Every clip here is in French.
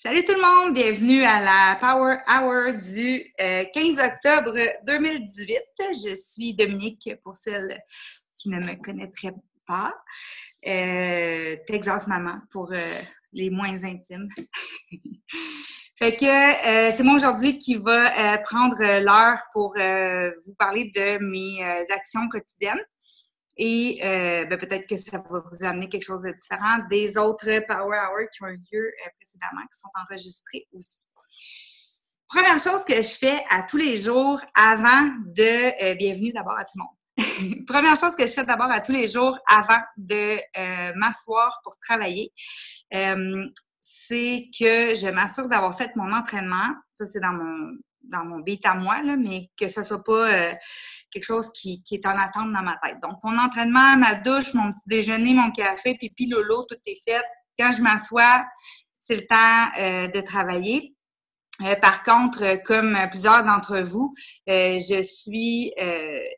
Salut tout le monde, bienvenue à la Power Hour du 15 octobre 2018. Je suis Dominique, pour celles qui ne me connaîtraient pas. Texas Maman pour les moins intimes. Fait que c'est moi aujourd'hui qui va prendre l'heure pour vous parler de mes actions quotidiennes. Et peut-être que ça va vous amener quelque chose de différent des autres Power Hours qui ont eu lieu précédemment, qui sont enregistrés aussi. Première chose que je fais à tous les jours avant de... bienvenue d'abord à tout le monde. Première chose que je fais d'abord à tous les jours avant de m'asseoir pour travailler, c'est que je m'assure d'avoir fait mon entraînement. Ça, c'est dans mon beat à moi, là, mais que ça soit pas quelque chose qui est en attente dans ma tête. Donc, mon entraînement, ma douche, mon petit déjeuner, mon café, pipi, lolo, tout est fait. Quand je m'assois, c'est le temps de travailler. Par contre, comme plusieurs d'entre vous, je suis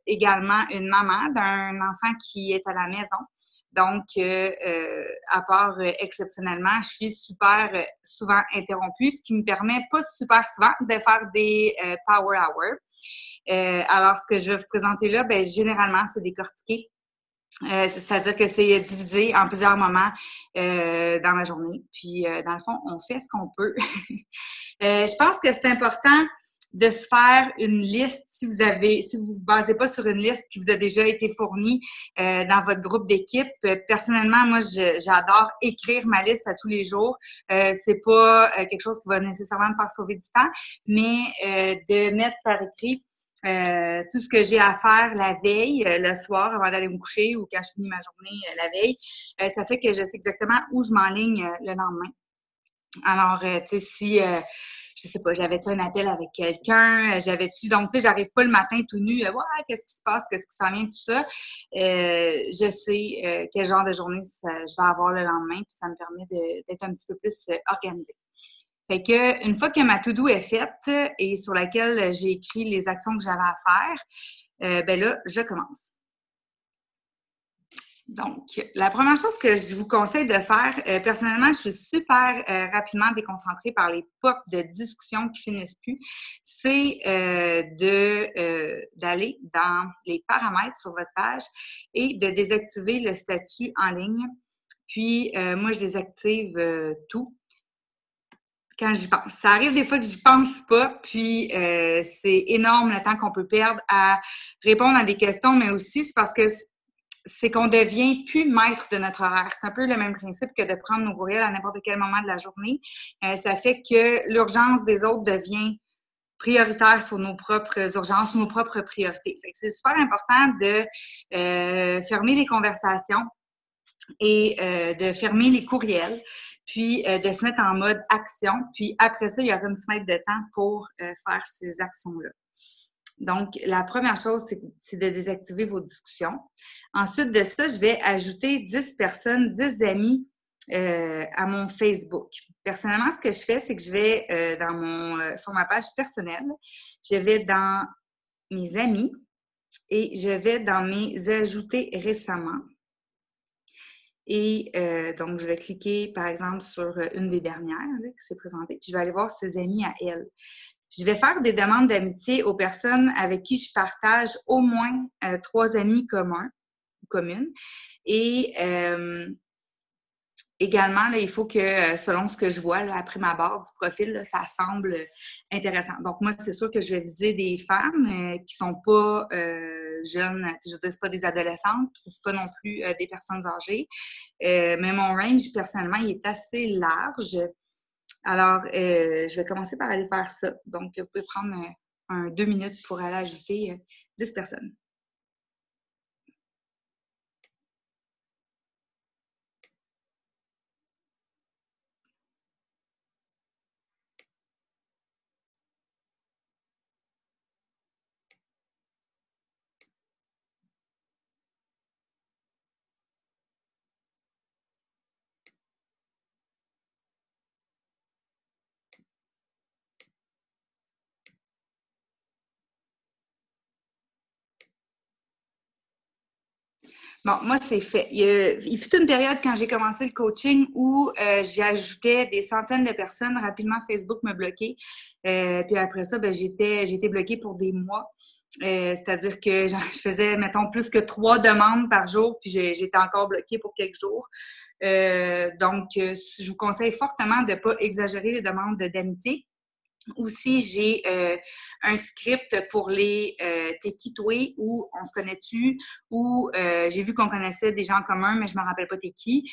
également une maman d'un enfant qui est à la maison. Donc, à part exceptionnellement, je suis super souvent interrompue, ce qui me permet pas super souvent de faire des power hours. Alors, ce que je vais vous présenter là, généralement, c'est décortiqué. C'est-à-dire que c'est divisé en plusieurs moments dans la journée. Puis, dans le fond, on fait ce qu'on peut. Je pense que c'est important de se faire une liste si vous vous basez pas sur une liste qui vous a déjà été fournie dans votre groupe d'équipe. Personnellement, moi, j'adore écrire ma liste à tous les jours. C'est pas quelque chose qui va nécessairement me faire sauver du temps, mais de mettre par écrit tout ce que j'ai à faire la veille, le soir, avant d'aller me coucher ou quand je finis ma journée la veille, ça fait que je sais exactement où je m'enligne le lendemain. Alors, tu sais, si, je sais pas, j'avais-tu un appel avec quelqu'un, donc, tu sais, j'arrive pas le matin tout nu, ouais, qu'est-ce qui se passe, qu'est-ce qui s'en vient, tout ça. Je sais quel genre de journée je vais avoir le lendemain, puis ça me permet d'être un petit peu plus organisée. Fait que, une fois que ma to-do est faite et sur laquelle j'ai écrit les actions que j'avais à faire, là, je commence. Donc, la première chose que je vous conseille de faire, personnellement, je suis super rapidement déconcentrée par les pop de discussion qui finissent plus, c'est d'aller dans les paramètres sur votre page et de désactiver le statut en ligne. Puis, moi, je désactive tout quand j'y pense. Ça arrive des fois que j'y pense pas, puis c'est énorme le temps qu'on peut perdre à répondre à des questions, mais aussi c'est parce que c'est qu'on devient plus maître de notre horaire. C'est un peu le même principe que de prendre nos courriels à n'importe quel moment de la journée. Ça fait que l'urgence des autres devient prioritaire sur nos propres urgences, sur nos propres priorités. Fait que c'est super important de fermer les conversations et de fermer les courriels, puis de se mettre en mode action. Puis après ça, il y aura une fenêtre de temps pour faire ces actions-là. Donc, la première chose, c'est de désactiver vos discussions. Ensuite de ça, je vais ajouter 10 personnes, 10 amis à mon Facebook. Personnellement, ce que je fais, c'est que je vais sur ma page personnelle, je vais dans mes amis et je vais dans mes ajoutés récemment. Et donc, je vais cliquer, par exemple, sur une des dernières là, qui s'est présentée. Je vais aller voir ses amis à elle. Je vais faire des demandes d'amitié aux personnes avec qui je partage au moins 3 amis communes. Et également, là, il faut que, selon ce que je vois là, après ma barre du profil, là, ça semble intéressant. Donc, moi, c'est sûr que je vais viser des femmes qui sont pas jeunes, je veux dire, c'est pas des adolescentes, puis c'est pas non plus des personnes âgées. Mais mon range, personnellement, il est assez large. Alors, je vais commencer par aller faire ça. Donc, vous pouvez prendre 2 minutes pour aller ajouter 10 personnes. Bon, moi, c'est fait. Il fut une période quand j'ai commencé le coaching où j'ajoutais des centaines de personnes. Rapidement, Facebook me bloquait. Puis après ça, ben, j'ai été bloquée pour des mois. C'est-à-dire que je faisais, mettons, plus que 3 demandes par jour, puis j'étais encore bloquée pour quelques jours. Donc, je vous conseille fortement de ne pas exagérer les demandes d'amitié. Aussi, j'ai un script pour les T'es qui toi où on se connaît-tu ou j'ai vu qu'on connaissait des gens en commun, mais je me rappelle pas t'es qui.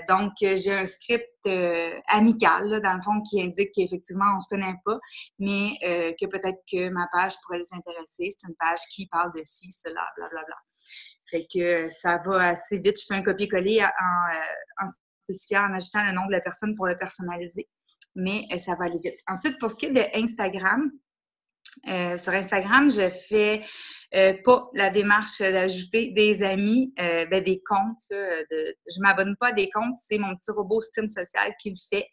Donc, j'ai un script amical, là, dans le fond, qui indique qu'effectivement, on se connaît pas, mais que peut-être que ma page pourrait les intéresser. C'est une page qui parle de ci, cela, blablabla. Fait que ça va assez vite. Je fais un copier-coller en spécifiant, en ajoutant le nom de la personne pour le personnaliser. Mais ça va aller vite. Ensuite, pour ce qui est de Instagram, sur Instagram, je fais pas la démarche d'ajouter des amis, des comptes. Je m'abonne pas à des comptes, c'est mon petit robot Steam Social qui le fait.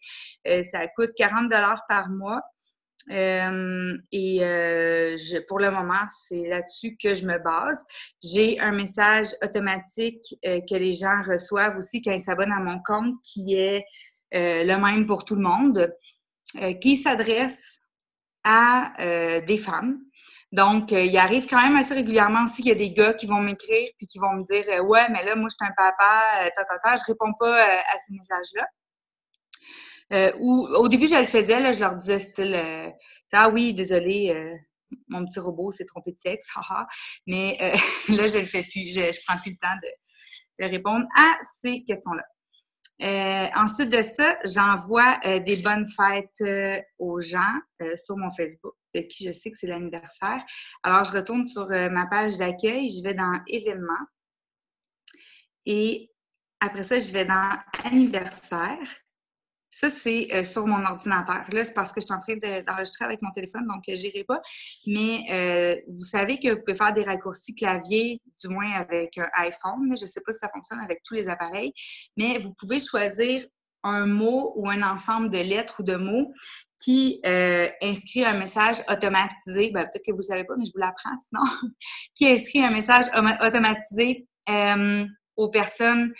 Ça coûte 40 $ par mois. Pour le moment, c'est là-dessus que je me base. J'ai un message automatique que les gens reçoivent aussi quand ils s'abonnent à mon compte qui est le même pour tout le monde, qui s'adresse à des femmes. Donc, il arrive quand même assez régulièrement aussi qu'il y a des gars qui vont m'écrire puis qui vont me dire ouais, mais là, moi, je suis un papa, je réponds pas à ces messages-là. Ou au début, je le faisais, là, je leur disais style ah oui, désolé, mon petit robot s'est trompé de sexe, haha. Mais là, je le fais plus, je prends plus le temps de répondre à ces questions-là. Ensuite de ça, j'envoie des bonnes fêtes aux gens sur mon Facebook, de qui je sais que c'est l'anniversaire. Alors, je retourne sur ma page d'accueil, je vais dans événements et après ça, je vais dans anniversaire. Ça, c'est sur mon ordinateur. Là, c'est parce que je suis en train d'enregistrer avec mon téléphone, donc je n'irai pas. Mais vous savez que vous pouvez faire des raccourcis clavier, du moins avec un iPhone. Je ne sais pas si ça fonctionne avec tous les appareils, mais vous pouvez choisir un mot ou un ensemble de lettres ou de mots qui inscrit un message automatisé. Peut-être que vous ne savez pas, mais je vous l'apprends sinon. Qui inscrit un message automatisé aux personnes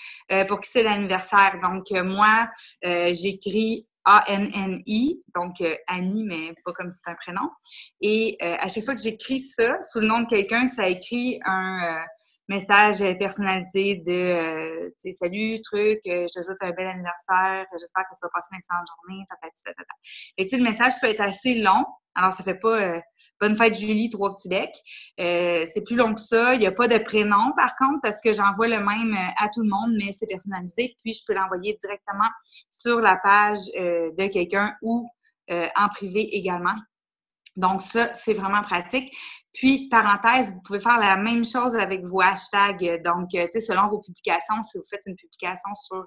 pour qui c'est l'anniversaire. Donc, moi, j'écris ANNI, donc Annie, mais pas comme si c'était un prénom. Et à chaque fois que j'écris ça sous le nom de quelqu'un, ça écrit un message personnalisé de salut, truc, je te souhaite un bel anniversaire, j'espère que tu vas passer une excellente journée, tata. Et le message peut être assez long, alors ça fait pas bonne fête Julie, 3 petits becs. C'est plus long que ça. Il n'y a pas de prénom, par contre, parce que j'envoie le même à tout le monde, mais c'est personnalisé. Puis, je peux l'envoyer directement sur la page de quelqu'un ou en privé également. Donc, ça, c'est vraiment pratique. Puis, parenthèse, vous pouvez faire la même chose avec vos hashtags. Donc, tu sais, selon vos publications, si vous faites une publication sur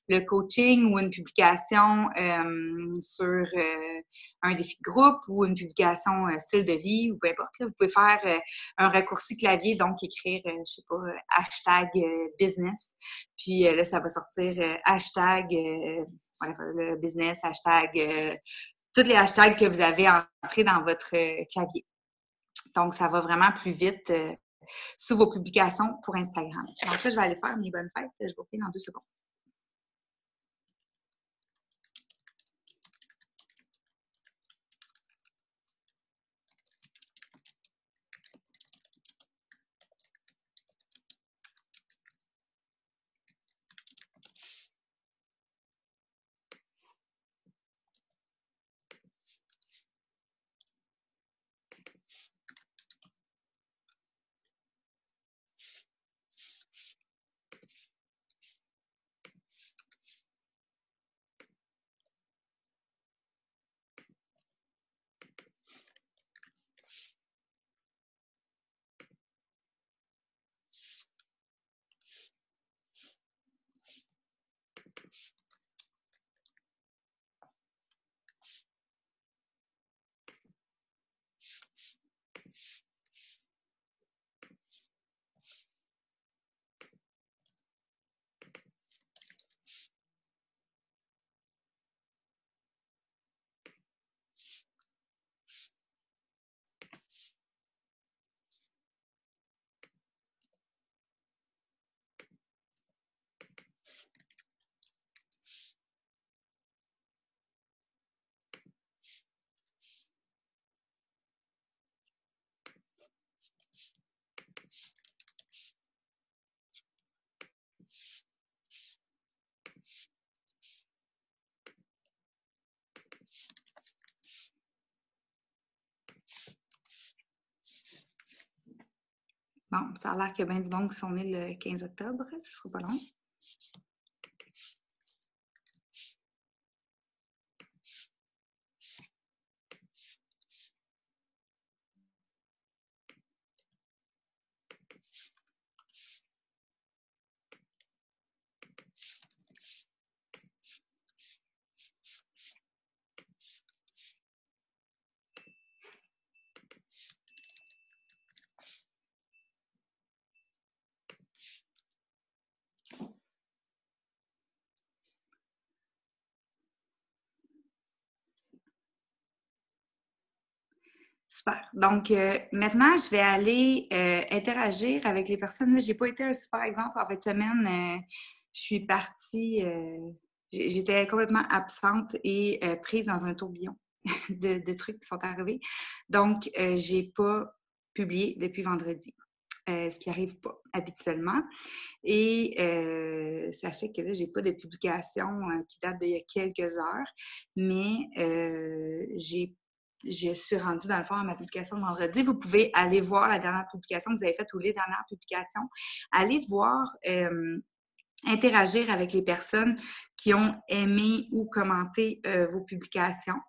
le coaching ou une publication sur un défi de groupe ou une publication style de vie ou peu importe, là, vous pouvez faire un raccourci clavier, donc écrire, je sais pas, hashtag business. Puis là, ça va sortir hashtag le business, hashtag tous les hashtags que vous avez entrés dans votre clavier. Donc, ça va vraiment plus vite sous vos publications pour Instagram. Donc là, je vais aller faire mes bonnes fêtes. Je vous refais dans 2 secondes. Bon, ça a l'air qu'il y a bien du monde qui sont nés le 15 octobre. Ce sera pas long. Super. Donc, maintenant, je vais aller interagir avec les personnes. Je n'ai pas été un super exemple. En fin de semaine, je suis partie, j'étais complètement absente et prise dans un tourbillon de trucs qui sont arrivés. Donc, je n'ai pas publié depuis vendredi, ce qui n'arrive pas habituellement. Et ça fait que là, je n'ai pas de publication qui date d'il y a quelques heures, mais je suis rendue dans le fond à ma publication de vendredi. Vous pouvez aller voir la dernière publication que vous avez faite ou les dernières publications. Allez voir, interagir avec les personnes qui ont aimé ou commenté vos publications.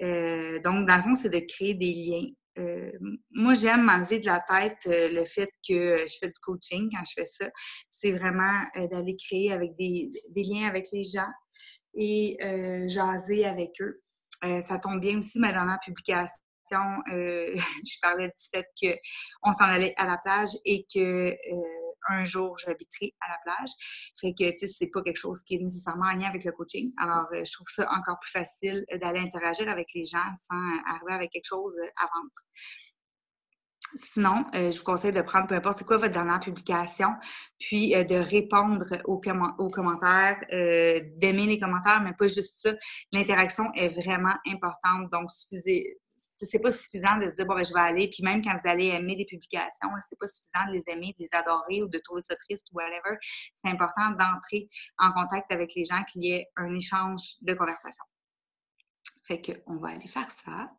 Donc, dans le fond, c'est de créer des liens. Moi, j'aime m'enlever de la tête le fait que je fais du coaching quand je fais ça. C'est vraiment d'aller créer avec des liens avec les gens et jaser avec eux. Ça tombe bien aussi, ma dernière publication, je parlais du fait qu'on s'en allait à la plage et que un jour, j'habiterai à la plage. Fait que, tu sais, c'est pas quelque chose qui est nécessairement en lien avec le coaching. Alors, je trouve ça encore plus facile d'aller interagir avec les gens sans arriver avec quelque chose à vendre. Sinon, je vous conseille de prendre peu importe c'est quoi votre dernière publication, puis de répondre aux commentaires, d'aimer les commentaires, mais pas juste ça. L'interaction est vraiment importante. Donc, c'est pas suffisant de se dire, bon, ben, je vais aller, puis même quand vous allez aimer des publications, c'est pas suffisant de les aimer, de les adorer ou de trouver ça triste ou whatever. C'est important d'entrer en contact avec les gens, qu'il y ait un échange de conversation. Fait qu'on va aller faire ça.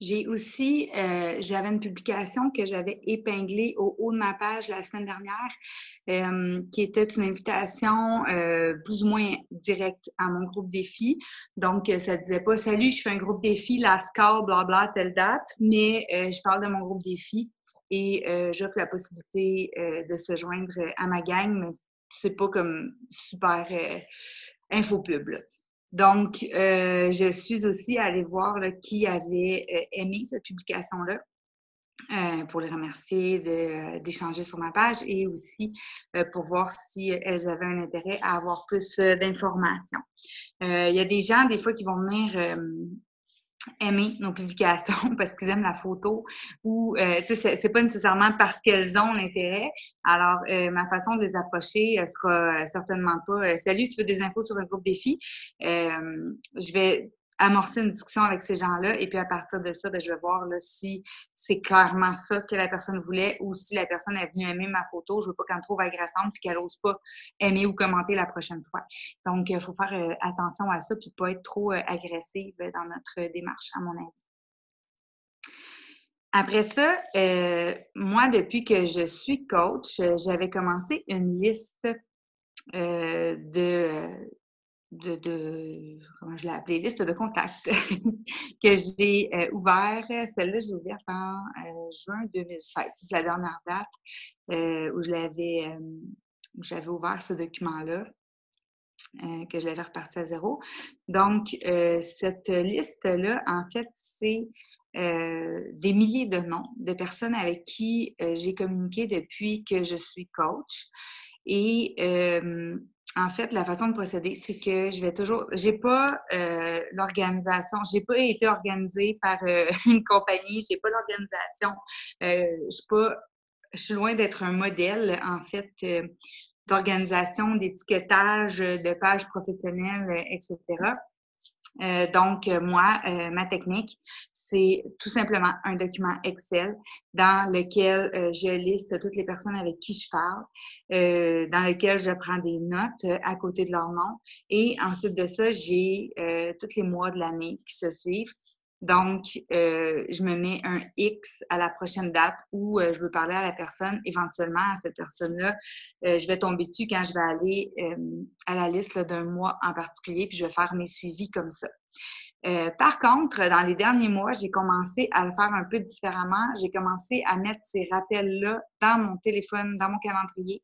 J'ai aussi, j'avais une publication que j'avais épinglée au haut de ma page la semaine dernière, qui était une invitation plus ou moins directe à mon groupe défi. Donc, ça disait pas «Salut, je fais un groupe défi, la score, blabla, telle date», mais je parle de mon groupe défi et j'offre la possibilité de se joindre à ma gang, mais c'est pas comme super infopub, là. Donc, je suis aussi allée voir là, qui avait aimé cette publication-là pour les remercier d'échanger sur ma page et aussi pour voir si elles avaient un intérêt à avoir plus d'informations. Il y a des gens, des fois, qui vont venir aimer nos publications parce qu'ils aiment la photo ou, tu sais, c'est pas nécessairement parce qu'elles ont l'intérêt. Alors, ma façon de les approcher sera certainement pas Salut, tu veux des infos sur un groupe défi? Je vais amorcer une discussion avec ces gens-là et puis à partir de ça, ben, je vais voir là, si c'est clairement ça que la personne voulait ou si la personne est venue aimer ma photo. Je veux pas qu'elle me trouve agressante puis qu'elle ose pas aimer ou commenter la prochaine fois. Donc, il faut faire attention à ça puis pas être trop agressive dans notre démarche, à mon avis. Après ça, moi, depuis que je suis coach, j'avais commencé une liste de comment je l'ai appelée, liste de contacts que j'ai ouvert. Celle-là, je l'ai ouverte en juin 2016. C'est la dernière date où j'avais ouvert ce document-là. Que je l'avais reparti à zéro. Donc, cette liste-là, en fait, c'est des milliers de noms de personnes avec qui j'ai communiqué depuis que je suis coach. Et En fait, la façon de procéder, c'est que je vais toujours j'ai pas, l'organisation j'ai pas été organisée par, une compagnie, j'ai pas l'organisation, je suis loin d'être un modèle, en fait, d'organisation, d'étiquetage, de pages professionnelles, et cetera. Moi, ma technique, c'est tout simplement un document Excel dans lequel je liste toutes les personnes avec qui je parle, dans lequel je prends des notes à côté de leur nom. Et ensuite de ça, j'ai tous les mois de l'année qui se suivent. Donc, je me mets un X à la prochaine date où je veux parler à la personne. Éventuellement, à cette personne-là, je vais tomber dessus quand je vais aller à la liste d'un mois en particulier, puis je vais faire mes suivis comme ça. Par contre, dans les derniers mois, j'ai commencé à le faire un peu différemment. J'ai commencé à mettre ces rappels-là dans mon téléphone, dans mon calendrier,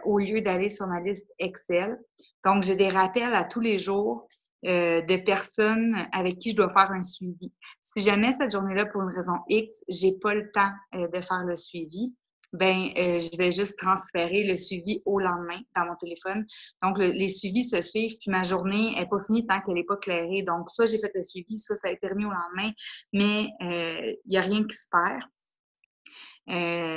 au lieu d'aller sur ma liste Excel. Donc, j'ai des rappels à tous les jours de personnes avec qui je dois faire un suivi. Si jamais cette journée-là, pour une raison X, j'ai pas le temps de faire le suivi, je vais juste transférer le suivi au lendemain dans mon téléphone. Donc, les suivis se suivent, puis ma journée n'est pas finie tant qu'elle n'est pas clairée. Donc, soit j'ai fait le suivi, soit ça a été remis au lendemain, mais il n'y a rien qui se perd.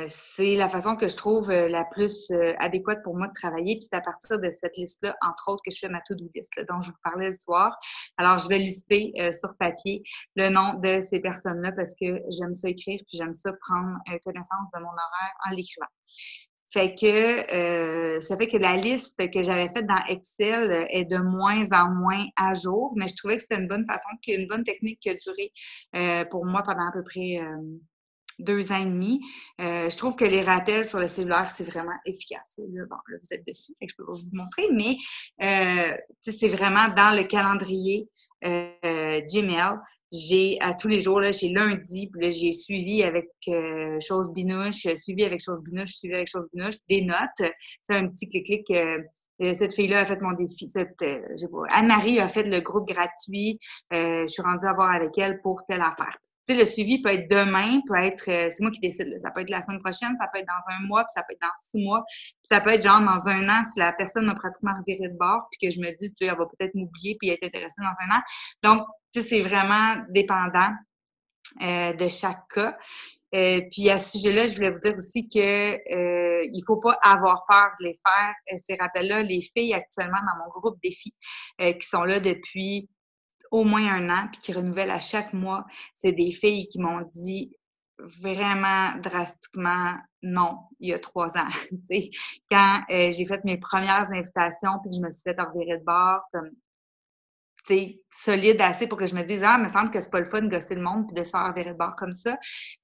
C'est la façon que je trouve la plus adéquate pour moi de travailler. Puis c'est à partir de cette liste-là, entre autres, que je fais ma to-do list là, dont je vous parlais le soir. Alors, je vais lister sur papier le nom de ces personnes-là parce que j'aime ça écrire puis j'aime ça prendre connaissance de mon horaire en l'écrivant. Ça fait que la liste que j'avais faite dans Excel est de moins en moins à jour, mais je trouvais que c'était une bonne façon, une bonne technique qui a duré pour moi pendant à peu près 2 ans et demi. Je trouve que les rappels sur le cellulaire, c'est vraiment efficace. Là, bon, là, vous êtes dessus, fait que je peux pas vous montrer, mais c'est vraiment dans le calendrier Gmail. J'ai à tous les jours, là, j'ai lundi, puis là, j'ai suivi avec Chose Binouche, suivi avec Chose Binouche, suivi avec Chose Binouche, des notes. C'est un petit clic-clic. Cette fille-là a fait mon défi. Anne-Marie a fait le groupe gratuit. Je suis rendue à voir avec elle pour telle affaire. Tu sais, le suivi peut être demain, peut être, c'est moi qui décide, là. Ça peut être la semaine prochaine, ça peut être dans un mois, puis ça peut être dans 6 mois, puis ça peut être genre dans un an si la personne m'a pratiquement reviré de bord, puis que je me dis, tu sais, elle va peut-être m'oublier puis être intéressée dans un an. Donc, tu sais, c'est vraiment dépendant de chaque cas. Puis à ce sujet-là, je voulais vous dire aussi que il faut pas avoir peur de les faire, ces rappels-là. Les filles actuellement dans mon groupe défi qui sont là depuis au moins 1 an, puis qui renouvellent à chaque mois. C'est des filles qui m'ont dit vraiment drastiquement non, il y a 3 ans. Quand j'ai fait mes premières invitations, puis que je me suis fait revirer de bord, comme solide assez pour que je me dise ah, il me semble que c'est pas le fun de gosser le monde puis de se faire virer de bord comme ça.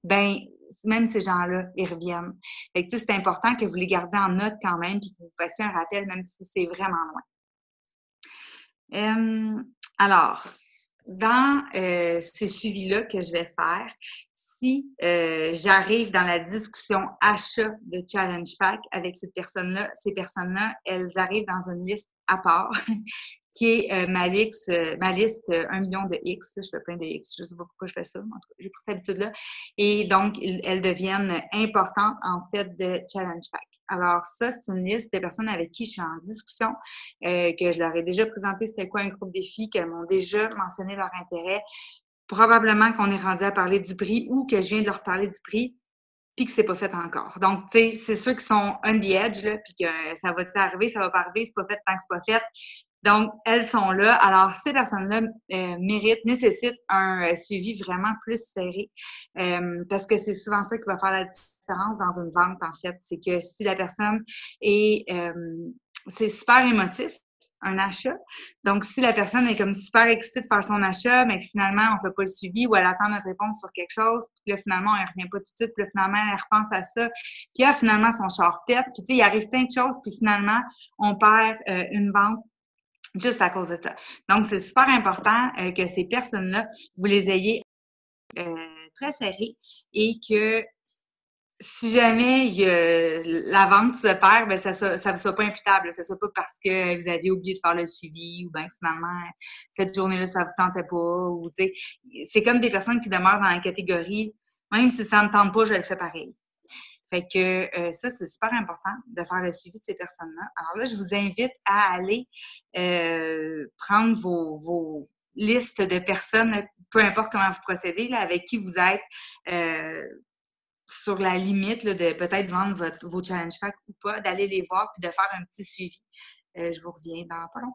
Ben même ces gens-là, ils reviennent. Fait que c'est important que vous les gardiez en note quand même puis que vous fassiez un rappel même si c'est vraiment loin. Alors, dans ces suivis-là que je vais faire, si j'arrive dans la discussion achat de Challenge Pack avec ces personnes-là, elles arrivent dans une liste à part qui est ma liste 1 million de X. Là, je fais plein de X, je ne sais pas pourquoi je fais ça, mais en tout cas, j'ai pris cette habitude-là. Et donc, elles deviennent importantes en fait de Challenge Pack. Alors ça, c'est une liste de personnes avec qui je suis en discussion, que je leur ai déjà présenté c'était quoi un groupe défi, qu'elles m'ont déjà mentionné leur intérêt. Probablement qu'on est rendu à parler du prix ou que je viens de leur parler du prix puis que c'est pas fait encore. Donc, tu sais, c'est ceux qui sont on the edge, là, puis que ça va arriver, ça va pas arriver, c'est pas fait tant que c'est pas fait. Donc, elles sont là. Alors, ces personnes-là nécessitent un suivi vraiment plus serré parce que c'est souvent ça qui va faire la différence dans une vente, en fait. C'est que si la personne est... c'est super émotif, un achat. Donc, si la personne est comme super excitée de faire son achat, mais que finalement, on ne fait pas le suivi ou elle attend notre réponse sur quelque chose, puis là, finalement, elle ne revient pas tout de suite, puis là, finalement, elle repense à ça, puis là, finalement, son char pète, puis tu sais, il arrive plein de choses, puis finalement, on perd une vente juste à cause de ça. Donc, c'est super important que ces personnes-là, vous les ayez très serrées et que si jamais la vente se perd, ben ça vous soit pas imputable. Ça soit pas parce que vous aviez oublié de faire le suivi ou bien finalement, cette journée-là, ça vous tentait pas. Ou tu sais, c'est comme des personnes qui demeurent dans la catégorie, même si ça ne tente pas, je le fais pareil. Fait que ça, c'est super important de faire le suivi de ces personnes-là. Alors là, je vous invite à aller prendre vos listes de personnes, peu importe comment vous procédez, là, avec qui vous êtes sur la limite là, de peut-être vendre vos challenge packs ou pas, d'aller les voir puis de faire un petit suivi. Je vous reviens dans pas long.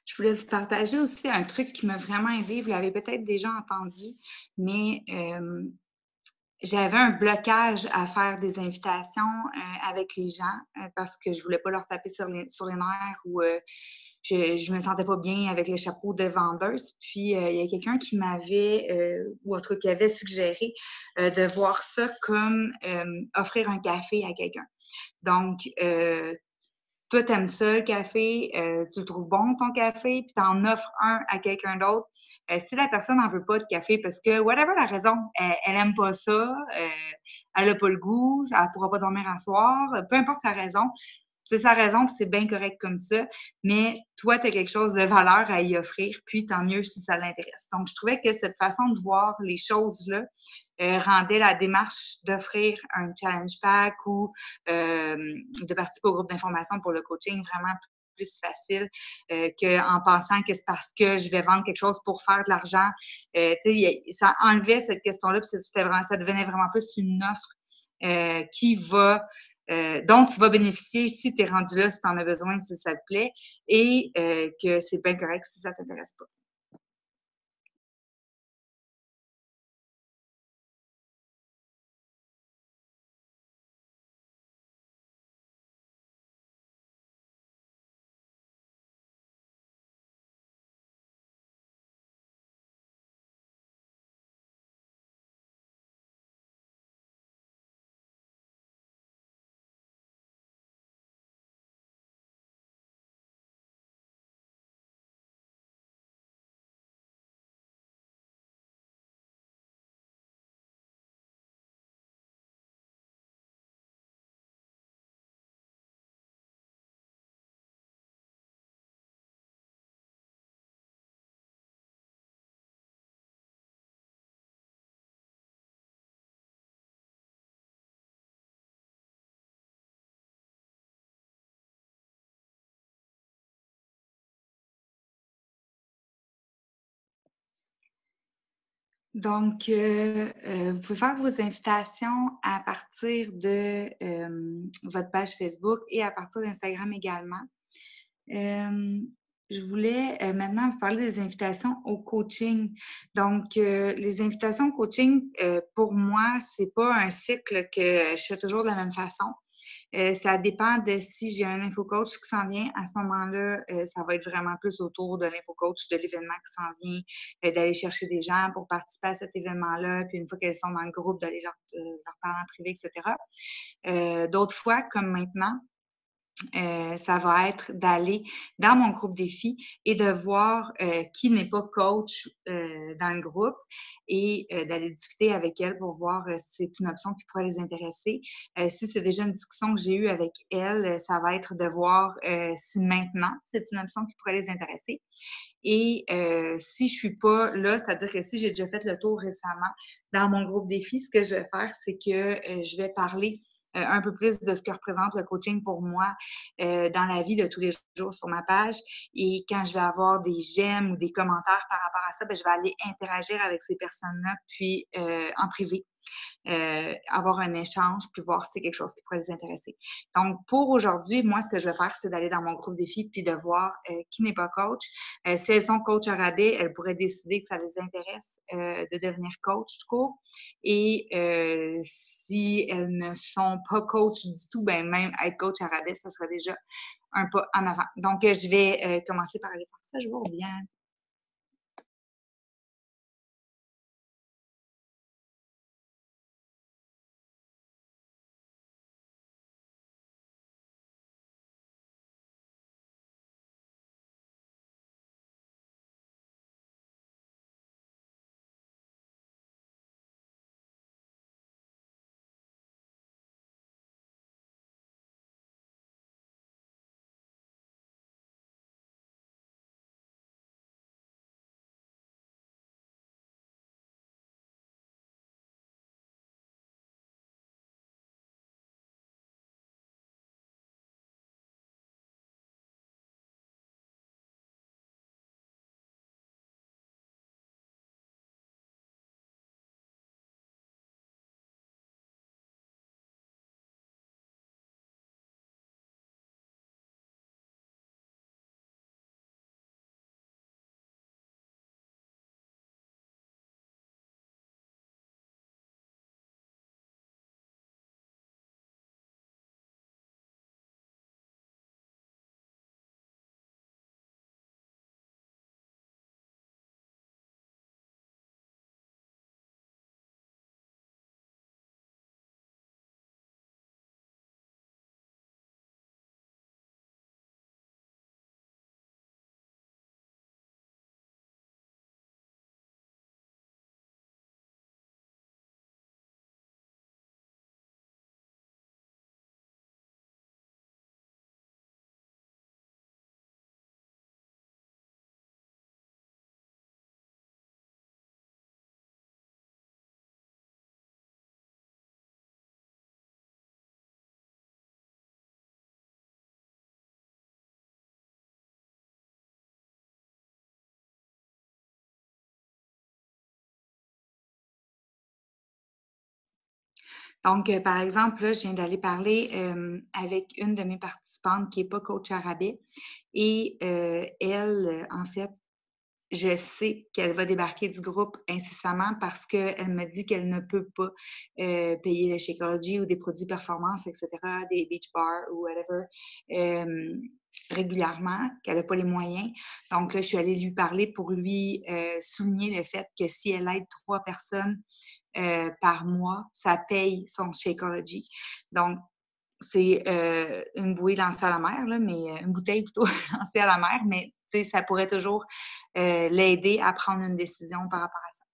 Je voulais vous partager aussi un truc qui m'a vraiment aidée. Vous l'avez peut-être déjà entendu, mais j'avais un blocage à faire des invitations avec les gens parce que je voulais pas leur taper sur les nerfs ou je me sentais pas bien avec le chapeau de vendeuse. Puis, il y a quelqu'un qui m'avait, ou en tout cas qui avait suggéré, de voir ça comme, offrir un café à quelqu'un. Donc, toi, t'aimes ça le café, tu le trouves bon ton café, puis tu en offres un à quelqu'un d'autre. Si la personne n'en veut pas de café parce que whatever la raison, elle aime pas ça, elle a pas le goût, elle pourra pas dormir un soir, peu importe sa raison, c'est sa raison, puis c'est bien correct comme ça, mais toi, tu as quelque chose de valeur à y offrir, puis tant mieux si ça l'intéresse. Donc je trouvais que cette façon de voir les choses-là, rendait la démarche d'offrir un challenge pack ou de participer au groupe d'information pour le coaching vraiment plus facile qu'en pensant que c'est parce que je vais vendre quelque chose pour faire de l'argent. Ça enlevait cette question-là, puis ça devenait vraiment plus une offre dont tu vas bénéficier si tu es rendu là, si tu en as besoin, si ça te plaît, et que c'est bien correct si ça ne t'intéresse pas. Donc, vous pouvez faire vos invitations à partir de votre page Facebook et à partir d'Instagram également. Euh, je voulais maintenant vous parler des invitations au coaching. Donc, les invitations au coaching, pour moi, c'est pas un cycle que je fais toujours de la même façon. Ça dépend de si j'ai un infocoach qui s'en vient. À ce moment-là, ça va être vraiment plus autour de l'infocoach, de l'événement qui s'en vient, d'aller chercher des gens pour participer à cet événement-là, puis une fois qu'elles sont dans le groupe, d'aller leur parler en privé, etc. D'autres fois, comme maintenant, ça va être d'aller dans mon groupe défi et de voir qui n'est pas coach dans le groupe et d'aller discuter avec elle pour voir si c'est une option qui pourrait les intéresser. Si c'est déjà une discussion que j'ai eue avec elle, ça va être de voir si maintenant c'est une option qui pourrait les intéresser. Et si je suis pas là, c'est-à-dire que si j'ai déjà fait le tour récemment dans mon groupe défi, ce que je vais faire, c'est que je vais parler un peu plus de ce que représente le coaching pour moi dans la vie de tous les jours sur ma page. Et quand je vais avoir des j'aime ou des commentaires par rapport à ça, ben, je vais aller interagir avec ces personnes-là, puis en privé avoir un échange, puis voir si c'est quelque chose qui pourrait les intéresser. Donc, pour aujourd'hui, moi, ce que je vais faire, c'est d'aller dans mon groupe défi puis de voir qui n'est pas coach. Si elles sont coach à rabais, elles pourraient décider que ça les intéresse de devenir coach tout court. Et si elles ne sont pas coach du tout, ben même être coach à rabais, ça serait déjà un pas en avant. Donc, je vais commencer par aller faire ça. Je vous reviens. Donc, par exemple, là, je viens d'aller parler, avec une de mes participantes qui est pas coach à rabais et elle, en fait, je sais qu'elle va débarquer du groupe incessamment parce qu'elle me dit qu'elle ne peut pas, payer le Shakeology ou des produits performance et cetera, des Beach Bar ou whatever, régulièrement, qu'elle a pas les moyens. Donc là, je suis allée lui parler pour lui, souligner le fait que si elle aide 3 personnes, par mois, ça paye son Shakeology. Donc c'est, une bouée lancée à la mer, là, mais une bouteille plutôt lancée à la mer, mais tu sais, ça pourrait toujours, l'aider à prendre une décision par rapport à ça.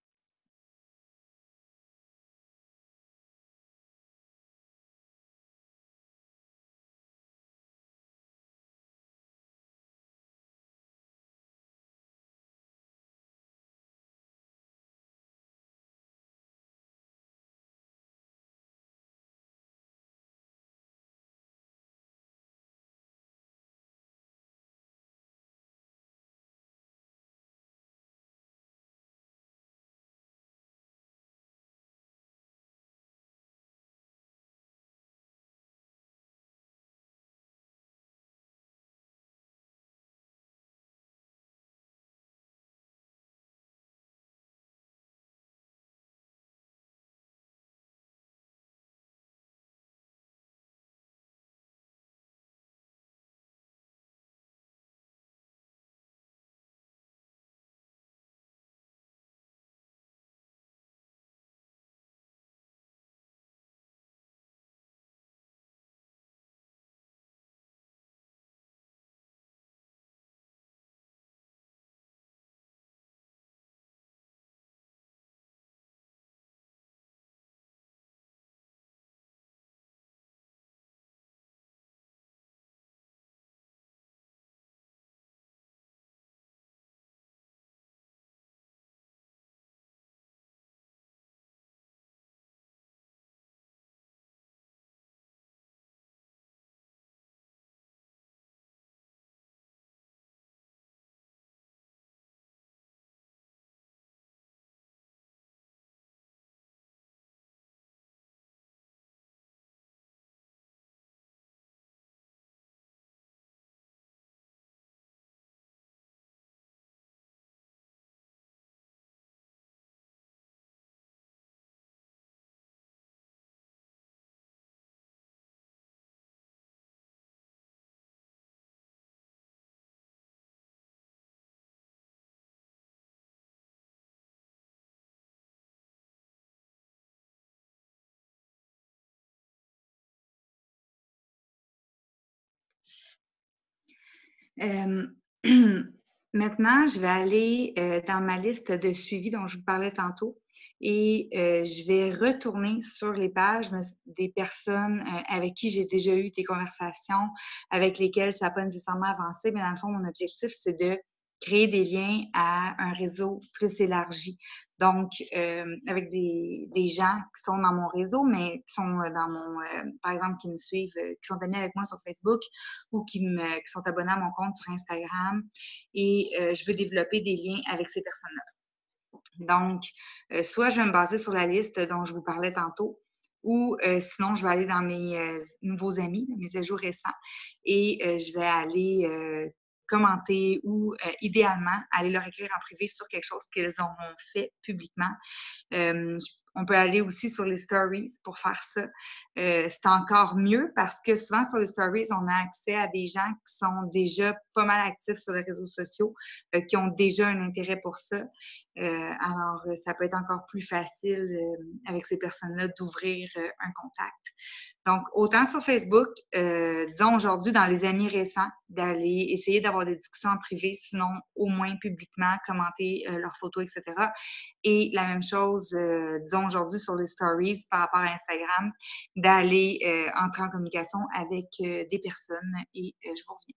Hem, maintenant, je vais aller, dans ma liste de suivi dont je vous parlais tantôt et je vais retourner sur les pages des personnes, avec qui j'ai déjà eu des conversations, avec lesquelles ça n'a pas nécessairement avancé, mais dans le fond, mon objectif, c'est de créer des liens à un réseau plus élargi. Donc, avec des gens qui sont dans mon réseau, mais qui sont, dans mon, par exemple, qui me suivent, qui sont amis avec moi sur Facebook ou qui sont abonnés à mon compte sur Instagram et je veux développer des liens avec ces personnes-là. Donc, soit je vais me baser sur la liste dont je vous parlais tantôt ou sinon je vais aller dans mes, nouveaux amis, mes ajouts récents et je vais aller, commenter ou idéalement aller leur écrire en privé sur quelque chose qu'ils auront fait publiquement. On peut aller aussi sur les stories pour faire ça. C'est encore mieux parce que souvent sur les stories, on a accès à des gens qui sont déjà pas mal actifs sur les réseaux sociaux, qui ont déjà un intérêt pour ça. Alors, ça peut être encore plus facile avec ces personnes-là d'ouvrir un contact. Donc, autant sur Facebook, disons aujourd'hui dans les amis récents, d'aller essayer d'avoir des discussions en privé, sinon au moins publiquement, commenter leurs photos, etc. Et la même chose, disons aujourd'hui sur les stories par rapport à Instagram, d'aller entrer en communication avec des personnes et je vous reviens.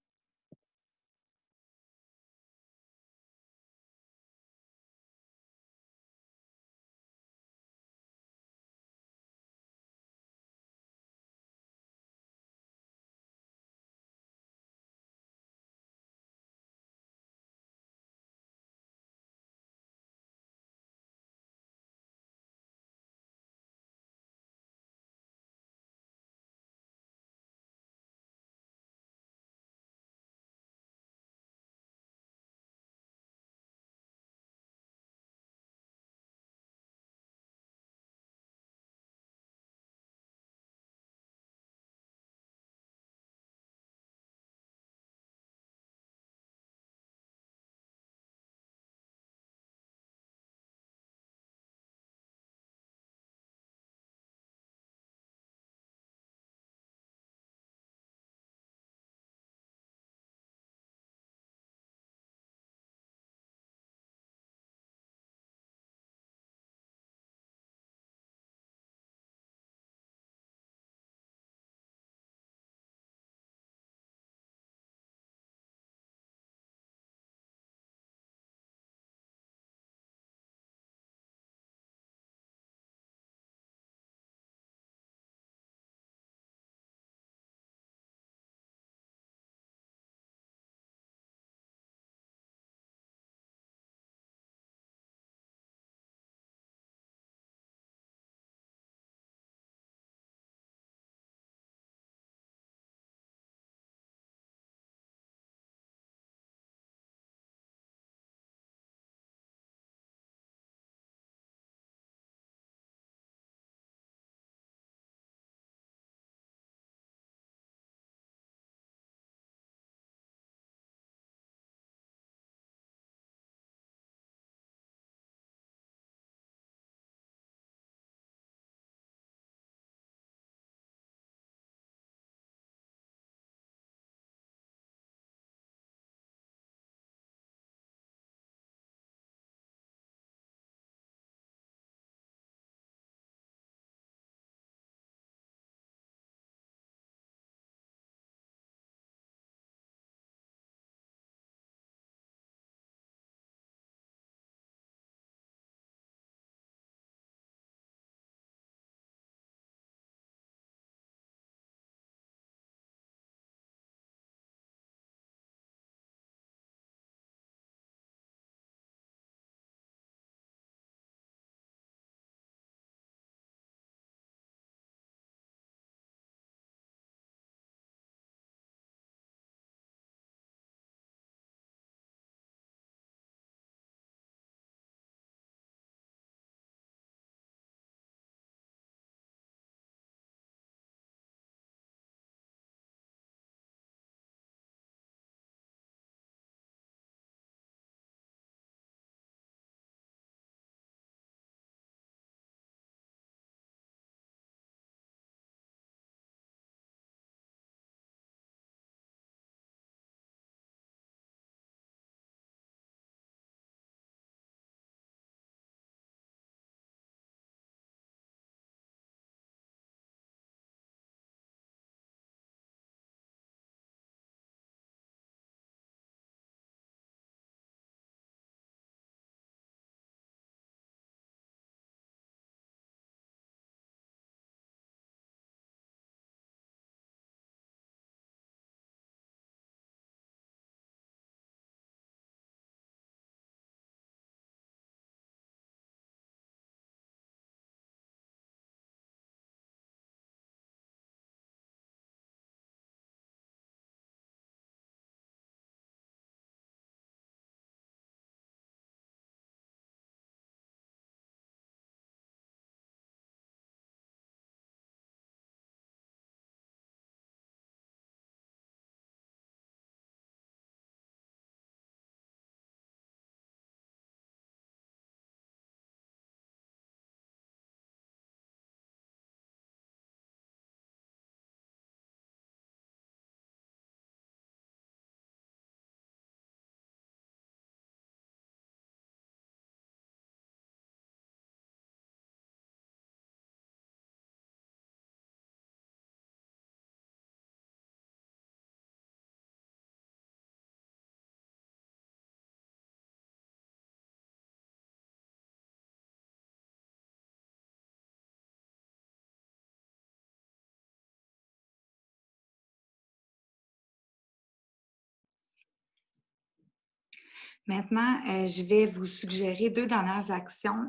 Maintenant, je vais vous suggérer 2 dernières actions,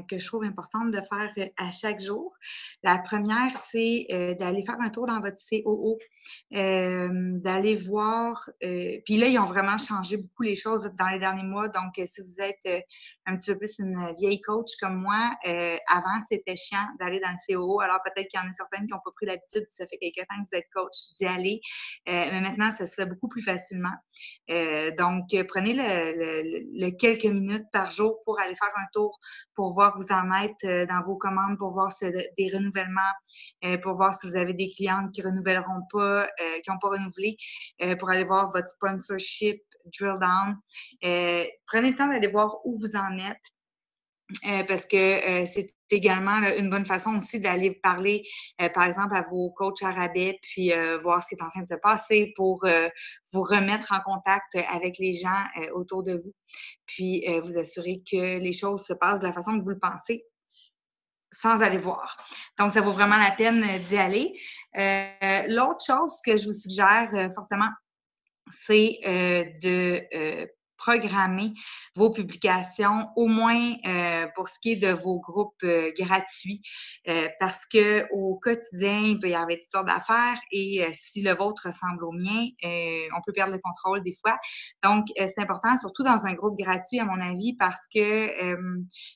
que je trouve importantes de faire, à chaque jour. La première, c'est, d'aller faire un tour dans votre COO, d'aller voir, puis là, ils ont vraiment changé beaucoup les choses dans les derniers mois, donc si vous êtes, un petit peu plus une vieille coach comme moi, avant, c'était chiant d'aller dans le COO. Alors peut-être qu'il y en a certaines qui n'ont pas pris l'habitude, ça fait quelque temps que vous êtes coach, d'y aller, mais maintenant, ça se fait beaucoup plus facilement. Donc, prenez le quelques minutes par jour pour aller faire un tour, pour voir où vous en êtes dans vos commandes, pour voir si des renouvellements, pour voir si vous avez des clientes qui renouvelleront pas, qui n'ont pas renouvelé, pour aller voir votre sponsorship drill down. Prenez le temps d'aller voir où vous en êtes. Parce que c'est également là, une bonne façon aussi d'aller parler, par exemple, à vos coachs à rabais, puis voir ce qui est en train de se passer pour vous remettre en contact avec les gens autour de vous, puis vous assurer que les choses se passent de la façon que vous le pensez sans aller voir. Donc, ça vaut vraiment la peine d'y aller. L'autre chose que je vous suggère fortement, c'est de programmer vos publications, au moins pour ce qui est de vos groupes gratuits, parce que au quotidien, il peut y avoir toutes sortes d'affaires et si le vôtre ressemble au mien, on peut perdre le contrôle des fois. Donc, c'est important, surtout dans un groupe gratuit, à mon avis, parce que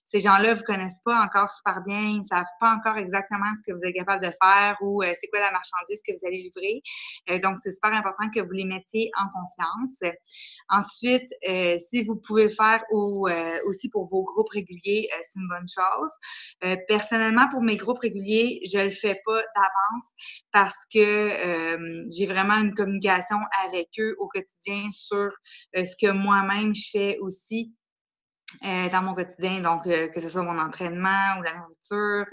ces gens-là ne vous connaissent pas encore super bien, ils ne savent pas encore exactement ce que vous êtes capable de faire ou c'est quoi la marchandise que vous allez livrer. Donc, c'est super important que vous les mettiez en confiance. Ensuite, si vous pouvez le faire aussi pour vos groupes réguliers, c'est une bonne chose. Personnellement, pour mes groupes réguliers, je le fais pas d'avance parce que j'ai vraiment une communication avec eux au quotidien sur ce que moi-même je fais aussi dans mon quotidien, donc que ce soit mon entraînement ou la nourriture,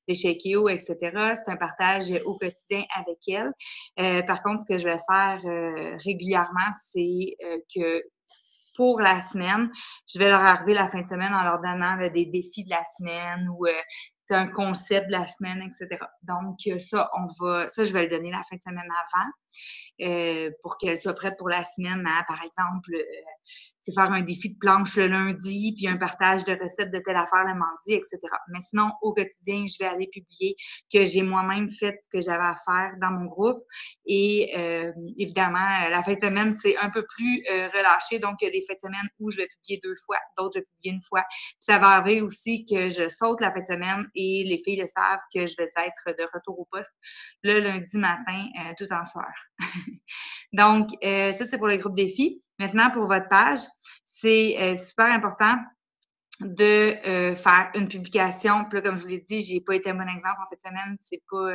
les shake-io, et cetera. C'est un partage au quotidien avec elle. Par contre, ce que je vais faire régulièrement, c'est que pour la semaine, je vais leur arriver la fin de semaine en leur donnant des défis de la semaine ou un concept de la semaine, et cetera. Donc, ça, je vais le donner la fin de semaine avant pour qu'elle soit prête pour la semaine à, par exemple, faire un défi de planche le lundi, puis un partage de recettes de telle affaire le mardi, etc. Mais sinon, au quotidien, je vais aller publier que j'ai moi-même fait ce que j'avais à faire dans mon groupe. Et évidemment, la fin de semaine, c'est un peu plus relâché. Donc, il y a des fins de semaine où je vais publier 2 fois, d'autres, je vais publier une fois. Puis ça va arriver aussi que je saute la fin de semaine et les filles le savent que je vais être de retour au poste le lundi matin, tout en soir. Donc, ça, c'est pour le groupe défi. Maintenant, pour votre page, c'est super important de faire une publication. Puis là, comme je vous l'ai dit, j'ai pas été un bon exemple en fin de semaine, c'est pas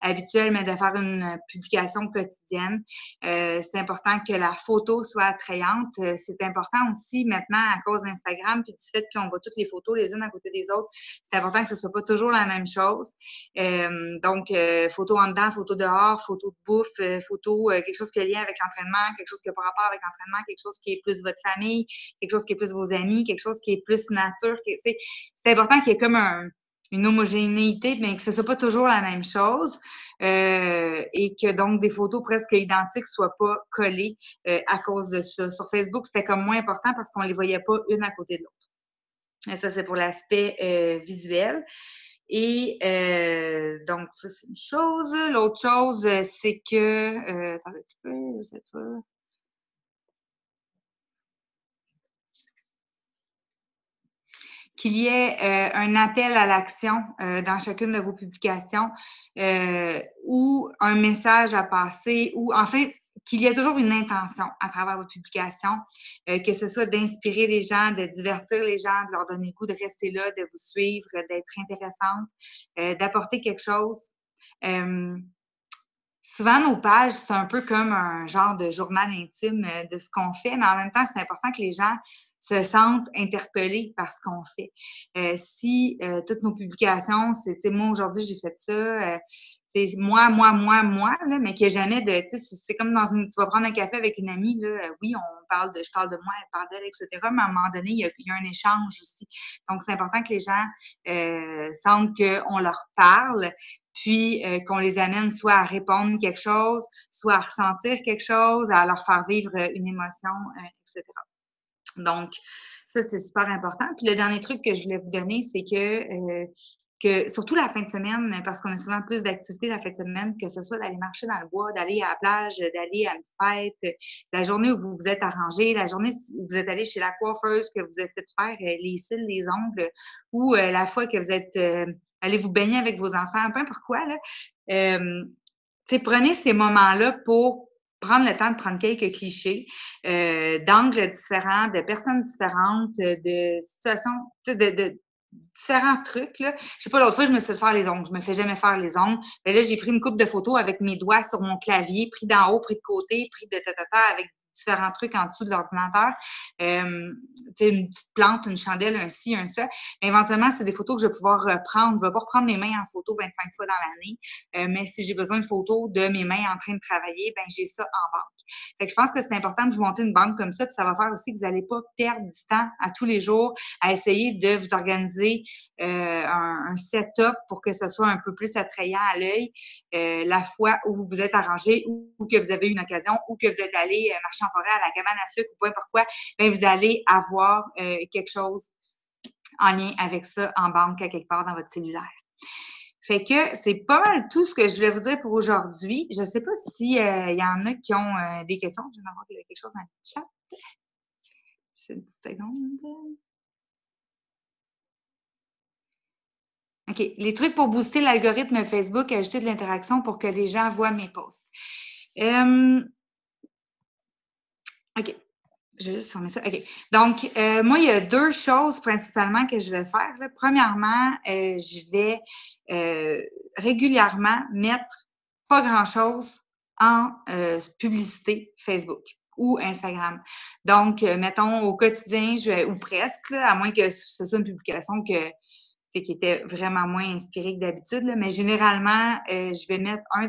habituel, mais de faire une publication quotidienne. C'est important que la photo soit attrayante. C'est important aussi maintenant à cause d'Instagram puis du fait qu'on voit toutes les photos les unes à côté des autres. C'est important que ce soit pas toujours la même chose. Donc, photo en dedans, photo dehors, photo de bouffe, photo quelque chose qui est lié avec l'entraînement, quelque chose qui n'a pas rapport avec l'entraînement, quelque chose qui est plus votre famille, quelque chose qui est plus vos amis, quelque chose qui est plus nature. C'est important qu'il y ait comme une homogénéité, mais que ce soit pas toujours la même chose et que donc des photos presque identiques soient pas collées à cause de ça. Sur Facebook, c'était comme moins important parce qu'on les voyait pas une à côté de l'autre. Et ça, c'est pour l'aspect visuel. Et donc, ça, c'est une chose. L'autre chose, c'est que... attendez un petit peu, c'est ça. Qu'il y ait un appel à l'action dans chacune de vos publications ou un message à passer ou en fait qu'il y ait toujours une intention à travers vos publications, que ce soit d'inspirer les gens, de divertir les gens, de leur donner le goût de rester là, de vous suivre, d'être intéressante, d'apporter quelque chose. Euh, Souvent, nos pages, c'est un peu comme un genre de journal intime de ce qu'on fait, mais en même temps, c'est important que les gens se sentent interpellés par ce qu'on fait. Si toutes nos publications, c'est, tu sais, moi, aujourd'hui, j'ai fait ça, moi, là, mais qu'il n'y a jamais de, tu sais, c'est comme dans une, tu vas prendre un café avec une amie, là, oui, je parle de moi, elle parle d'elle, etc., mais à un moment donné, il y a un échange aussi. Donc, c'est important que les gens sentent qu'on leur parle, puis qu'on les amène soit à répondre quelque chose, soit à ressentir quelque chose, à leur faire vivre une émotion, etc. Donc, ça, c'est super important. Puis le dernier truc que je voulais vous donner, c'est que surtout la fin de semaine, parce qu'on a souvent plus d'activités la fin de semaine, que ce soit d'aller marcher dans le bois, d'aller à la plage, d'aller à une fête, la journée où vous vous êtes arrangé, la journée où vous êtes allé chez la coiffeuse, que vous êtes fait faire les cils, les ongles, ou la fois que vous êtes allé vous baigner avec vos enfants, peu importe quoi, là. Prenez ces moments-là pour prendre le temps de prendre quelques clichés, d'angles différents, de personnes différentes, de situations, de différents trucs, là. Je sais pas, l'autre fois, je me suis fait faire les ongles. Je me fais jamais faire les ongles. Mais là, j'ai pris une coupe de photos avec mes doigts sur mon clavier, pris d'en haut, pris de côté, pris de ta avec différents trucs en dessous de l'ordinateur. Une petite plante, une chandelle, un ci, un ça. Mais éventuellement, c'est des photos que je vais pouvoir reprendre. Je vais pas reprendre mes mains en photo 25 fois dans l'année. Mais si j'ai besoin de photos de mes mains en train de travailler, ben j'ai ça en banque. Fait que je pense que c'est important de vous monter une banque comme ça, puis ça va faire aussi que vous n'allez pas perdre du temps à tous les jours à essayer de vous organiser un setup pour que ce soit un peu plus attrayant à l'œil la fois où vous vous êtes arrangé ou que vous avez eu une occasion ou que vous êtes allé marcher en forêt à la cabane à sucre ou peu importe quoi, bien, vous allez avoir quelque chose en lien avec ça en banque à quelque part dans votre cellulaire. Fait que c'est pas mal tout ce que je voulais vous dire pour aujourd'hui. Je sais pas si y en a qui ont des questions. Je viens d'avoir quelque chose dans le chat. Juste une petite seconde. OK. Les trucs pour booster l'algorithme Facebook, ajouter de l'interaction pour que les gens voient mes posts. OK. Je vais juste fermer ça. OK. Donc, moi, il y a 2 choses principalement que je vais faire, là. Premièrement, je vais régulièrement mettre pas grand-chose en publicité Facebook ou Instagram. Donc, mettons, au quotidien, ou presque, là, à moins que ce soit une publication qui était vraiment moins inspirée que d'habitude, là, mais généralement, je vais mettre 1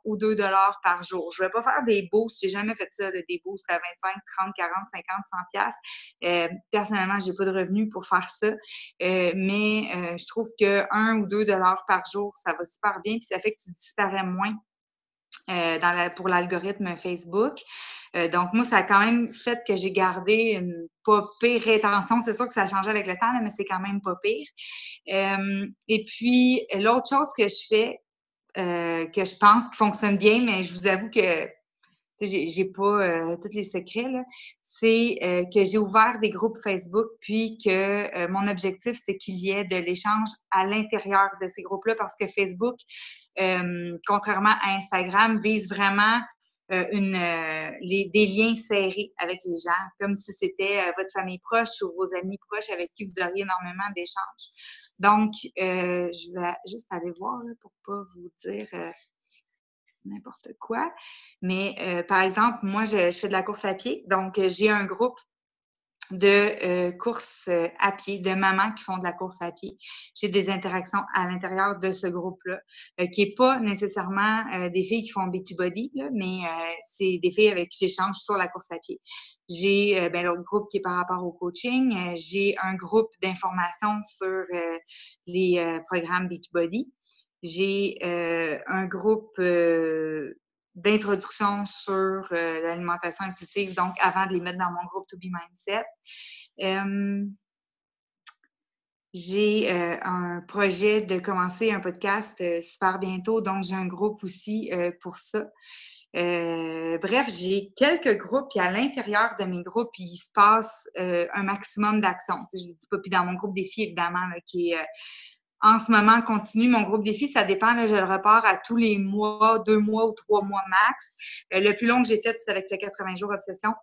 ou 2 par jour. Je ne vais pas faire des boosts, j'ai jamais fait ça, là, des boosts à 25, 30, 40, 50, 100 piastres. Personnellement, j'ai pas de revenus pour faire ça, mais je trouve que 1 ou 2 par jour, ça va super bien, puis ça fait que tu disparais moins pour l'algorithme Facebook. Donc, moi, ça a quand même fait que j'ai gardé une pas pire rétention. C'est sûr que ça a changé avec le temps, là, mais c'est quand même pas pire. Et puis, l'autre chose que je fais, que je pense qui fonctionne bien, mais je vous avoue que j'ai pas tous les secrets, là, c'est que j'ai ouvert des groupes Facebook, puis que mon objectif, c'est qu'il y ait de l'échange à l'intérieur de ces groupes-là, parce que Facebook, contrairement à Instagram, vise vraiment des liens serrés avec les gens, comme si c'était votre famille proche ou vos amis proches avec qui vous auriez énormément d'échanges. Donc, je vais juste aller voir là, pour pas vous dire n'importe quoi. Mais par exemple, moi, je fais de la course à pied. Donc, j'ai un groupe de course à pied, de mamans qui font de la course à pied. J'ai des interactions à l'intérieur de ce groupe-là, qui n'est pas nécessairement des filles qui font Beachbody, là, mais c'est des filles avec qui j'échange sur la course à pied. J'ai l'autre groupe qui est par rapport au coaching. J'ai un groupe d'information sur les programmes Beachbody. J'ai un groupe d'introduction sur l'alimentation intuitive, donc avant de les mettre dans mon groupe To Be Mindset. J'ai un projet de commencer un podcast super bientôt, donc j'ai un groupe aussi pour ça. Bref, j'ai quelques groupes, puis à l'intérieur de mes groupes, il se passe un maximum d'actions. Je ne le dis pas, puis dans mon groupe défi, évidemment, là, qui est en ce moment continue. Mon groupe défi, ça dépend, là, je le repars à tous les mois, 2 mois ou 3 mois max. Le plus long que j'ai fait, c'est avec le 80 jours obsession.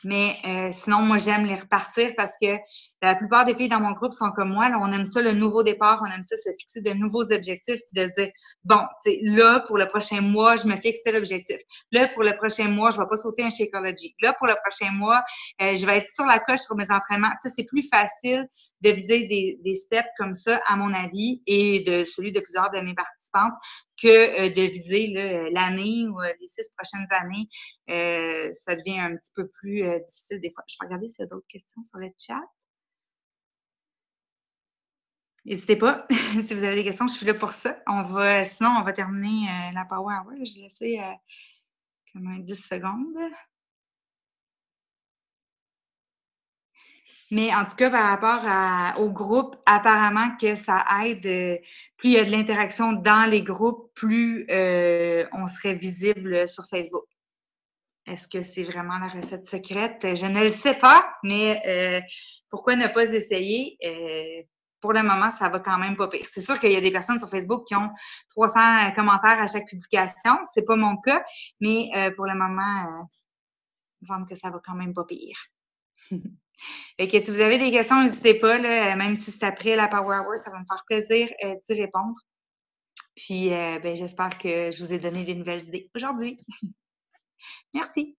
Mais sinon, moi, j'aime les repartir parce que la plupart des filles dans mon groupe sont comme moi. Là, on aime ça, le nouveau départ. On aime ça, se fixer de nouveaux objectifs puis de se dire, bon, tu sais, là, pour le prochain mois, je me fixe tel objectif. Là, pour le prochain mois, je vais pas sauter un Shakeology. Là, pour le prochain mois, je vais être sur la coche sur mes entraînements. Tu sais, c'est plus facile de viser des steps comme ça, à mon avis, et de celui de plusieurs de mes participantes, que de viser l'année ou les 6 prochaines années. Ça devient un petit peu plus difficile des fois. Je vais regarder s'il y a d'autres questions sur le chat. N'hésitez pas. Si vous avez des questions, je suis là pour ça. Sinon, on va terminer la Power Hour. Je vais laisser comme un 10 secondes. Mais en tout cas, par rapport au groupe, apparemment que ça aide. Plus il y a de l'interaction dans les groupes, plus on serait visible sur Facebook. Est-ce que c'est vraiment la recette secrète? Je ne le sais pas, mais pourquoi ne pas essayer? Pour le moment, ça va quand même pas pire. C'est sûr qu'il y a des personnes sur Facebook qui ont 300 commentaires à chaque publication. C'est pas mon cas, mais pour le moment, il me semble que ça va quand même pas pire. Fait que si vous avez des questions, n'hésitez pas, là, même si c'est après la Power Hour, ça va me faire plaisir d'y répondre. Puis, ben, j'espère que je vous ai donné des nouvelles idées aujourd'hui. Merci.